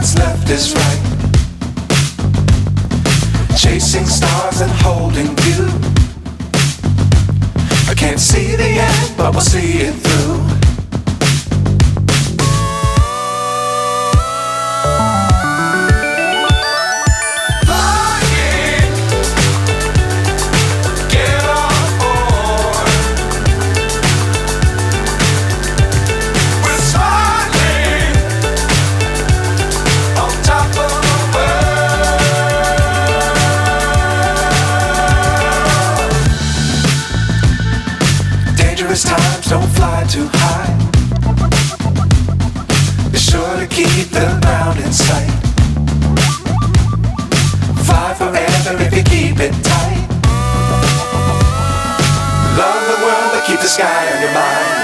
what's left is right. Chasing stars and holding you. I can't see the end, but we'll see it through. Times don't fly too high. Be sure to keep the ground in sight. Fly forever if you keep it tight. Love the world but keep the sky on your mind.